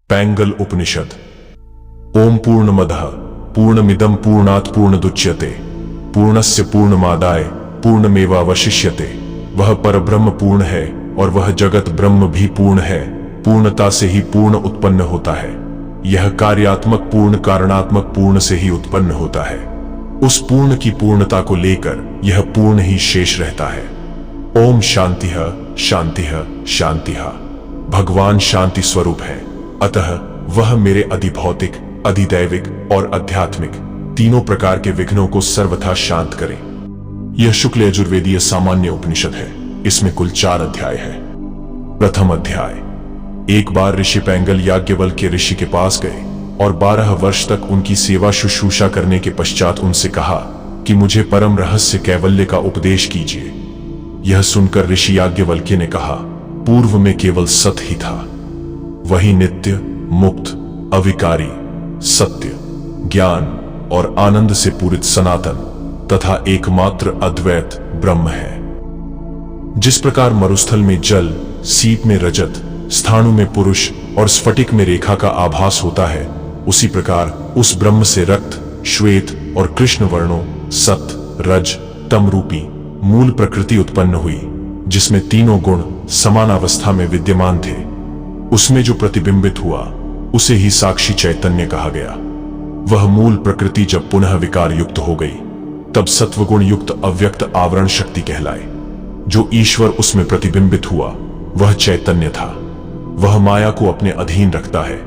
पैंगल उपनिषद। ओम पूर्णमदः पूर्णमिदं पूर्णात् पूर्णमुदच्यते पूर्णस्य पूर्णमादाय पूर्णमेवावशिष्यते। वह परब्रह्म पूर्ण है और वह जगत ब्रह्म भी पूर्ण है। पूर्णता से ही पूर्ण उत्पन्न होता है। यह कार्यात्मक पूर्ण कारणात्मक पूर्ण से ही उत्पन्न होता है। उस पूर्ण की पूर्णता को लेकर यह पूर्ण ही शेष रहता है। ओम शांतिः शांतिः शांतिः। भगवान शांति स्वरूप है, अतः वह मेरे अधिभौतिक, अधिदैविक और आध्यात्मिक तीनों प्रकार के विघ्नों को सर्वथा शांत करें। यह शुक्ल यजुर्वेदीय सामान्य उपनिषद है। इसमें कुल 4 अध्याय है। प्रथम अध्याय। एक बार ऋषि पैंगल याज्ञवल्क्य ऋषि के पास गए और 12 वर्ष तक उनकी सेवा शुश्रूषा करने के पश्चात उनसे कहा कि मुझे परम रहस्य कैवल्य का उपदेश कीजिए। यह सुनकर ऋषि याज्ञवल्क्य ने कहा, पूर्व में केवल सत ही था, वही नित्य, मुक्त, अविकारी, सत्य, ज्ञान और आनंद से पूरित सनातन तथा एकमात्र अद्वैत ब्रह्म है। जिस प्रकार मरुस्थल में जल, सीप में रजत, स्थाणु में पुरुष और स्फटिक में रेखा का आभास होता है, उसी प्रकार उस ब्रह्म से रक्त, श्वेत और कृष्ण वर्णों सत, रज, तम रूपी मूल प्रकृति उत्पन्न हुई, जिसमें तीनों गुण समान अवस्था में विद्यमान थे। उसमें जो प्रतिबिंबित हुआ उसे ही साक्षी चैतन्य कहा गया। वह मूल प्रकृति जब पुनः विकार युक्त हो गई, तब सत्वगुण युक्त अव्यक्त आवरण शक्ति कहलाए। जो ईश्वर उसमें प्रतिबिंबित हुआ वह चैतन्य था। वह माया को अपने अधीन रखता है,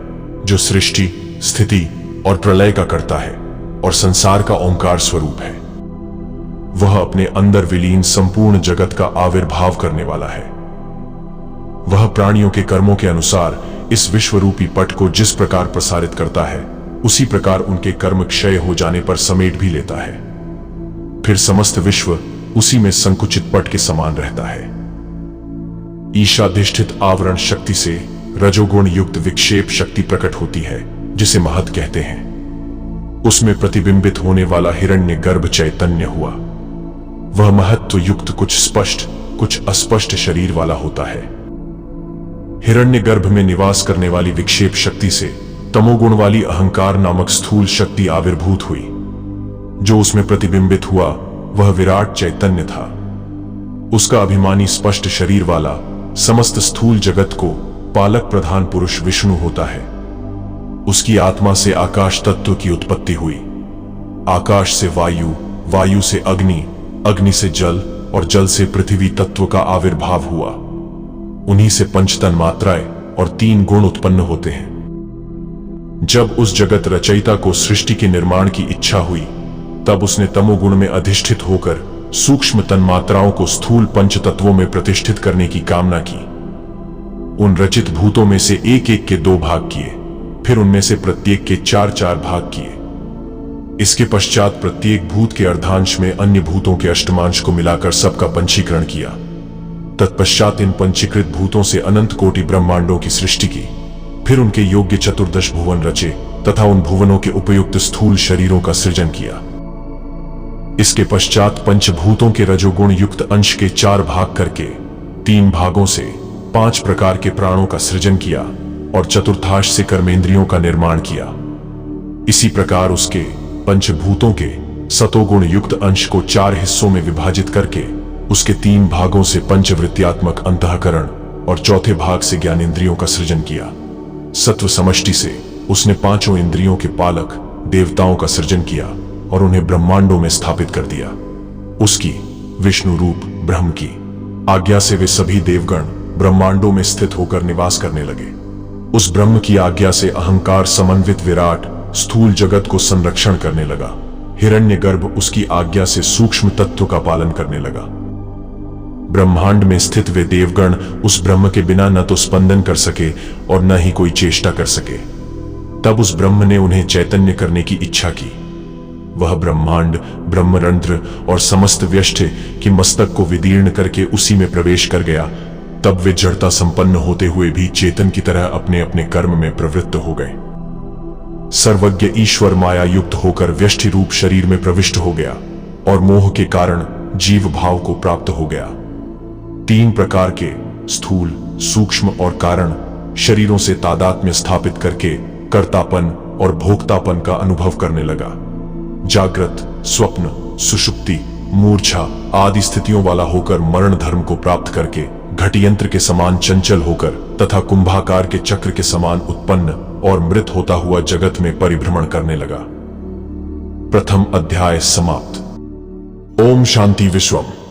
जो सृष्टि, स्थिति और प्रलय का करता है और संसार का ओंकार स्वरूप है। वह अपने अंदर विलीन संपूर्ण जगत का आविर्भाव करने वाला है। वह प्राणियों के कर्मों के अनुसार इस विश्वरूपी पट को जिस प्रकार प्रसारित करता है, उसी प्रकार उनके कर्म क्षय हो जाने पर समेट भी लेता है। फिर समस्त विश्व उसी में संकुचित पट के समान रहता है। ईशाधिष्ठित आवरण शक्ति से रजोगुण युक्त विक्षेप शक्ति प्रकट होती है, जिसे महत कहते हैं। उसमें प्रतिबिंबित होने वाला हिरण्यगर्भ चैतन्य हुआ। वह महत्व युक्त कुछ स्पष्ट, कुछ अस्पष्ट शरीर वाला होता है। हिरण्यगर्भ में निवास करने वाली विक्षेप शक्ति से तमोगुण वाली अहंकार नामक स्थूल शक्ति आविर्भूत हुई। जो उसमें प्रतिबिंबित हुआ वह विराट चैतन्य था। उसका अभिमानी स्पष्ट शरीर वाला समस्त स्थूल जगत को पालक प्रधान पुरुष विष्णु होता है। उसकी आत्मा से आकाश तत्व की उत्पत्ति हुई। आकाश से वायु, वायु से अग्नि, अग्नि से जल और जल से पृथ्वी तत्व का आविर्भाव हुआ। उन्हीं से 5 तन्मात्राएं और 3 गुण उत्पन्न होते हैं। जब उस जगत रचयिता को सृष्टि के निर्माण की इच्छा हुई, तब उसने तमोगुण में अधिष्ठित होकर सूक्ष्म तन्मात्राओं को स्थूल पंच तत्वों में प्रतिष्ठित करने की कामना की। उन रचित भूतों में से एक एक के 2 भाग किए, फिर उनमें से प्रत्येक के 4-4 भाग किए। इसके पश्चात प्रत्येक भूत के अर्धांश में अन्य भूतों के अष्टमांश को मिलाकर सबका पंचीकरण किया। तत्पश्चात इन पंचीकृत भूतों से अनंत कोटि ब्रह्मांडों की सृष्टि की। फिर उनके योग्य 14 भुवन रचे तथा उन भुवनों के उपयुक्त स्थूल शरीरों का सृजन किया। इसके पश्चात पंचभूतों के रजोगुण युक्त अंश के 4 भाग करके 3 भागों से 5 प्रकार के प्राणों का सृजन किया और चतुर्थांश से कर्मेंद्रियों का निर्माण किया। इसी प्रकार उसके पंचभूतों के सतोगुण युक्त अंश को 4 हिस्सों में विभाजित करके उसके 3 भागों से पंचवृत्त्यात्मक अंतःकरण और चौथे भाग से ज्ञानेंद्रियों का सृजन किया। सत्व समष्टि से उसने 5 इंद्रियों के पालक देवताओं का सृजन किया और उन्हें ब्रह्मांडों में स्थापित कर दिया। उसकी विष्णु रूप ब्रह्म की आज्ञा से वे सभी देवगण ब्रह्मांडों में स्थित होकर निवास करने लगे। उस ब्रह्म की आज्ञा से अहंकार समन्वित विराट स्थूल जगत को संरक्षण करने लगा। हिरण्यगर्भ उसकी आज्ञा से सूक्ष्म तत्व का पालन करने लगा। ब्रह्मांड में स्थित वे देवगण उस ब्रह्म के बिना न तो स्पंदन कर सके और न ही कोई चेष्टा कर सके। तब उस ब्रह्म ने उन्हें चैतन्य करने की इच्छा की। वह ब्रह्मांड, ब्रह्मरंध्र और समस्त व्यष्टि की मस्तक को विदीर्ण करके उसी में प्रवेश कर गया। तब वे जड़ता संपन्न होते हुए भी चेतन की तरह अपने अपने कर्म में प्रवृत्त हो गए। सर्वज्ञ ईश्वर माया युक्त होकर व्यष्टि रूप शरीर में प्रविष्ट हो गया और मोह के कारण जीव भाव को प्राप्त हो गया। तीन प्रकार के स्थूल, सूक्ष्म और कारण शरीरों से तादात्म्य स्थापित करके कर्तापन और भोक्तापन का अनुभव करने लगा। जागृत, स्वप्न, सुषुप्ति, मूर्छा आदि स्थितियों वाला होकर मरण धर्म को प्राप्त करके घटियंत्र के समान चंचल होकर तथा कुंभाकार के चक्र के समान उत्पन्न और मृत होता हुआ जगत में परिभ्रमण करने लगा। प्रथम अध्याय समाप्त। ओम शांति विश्वम।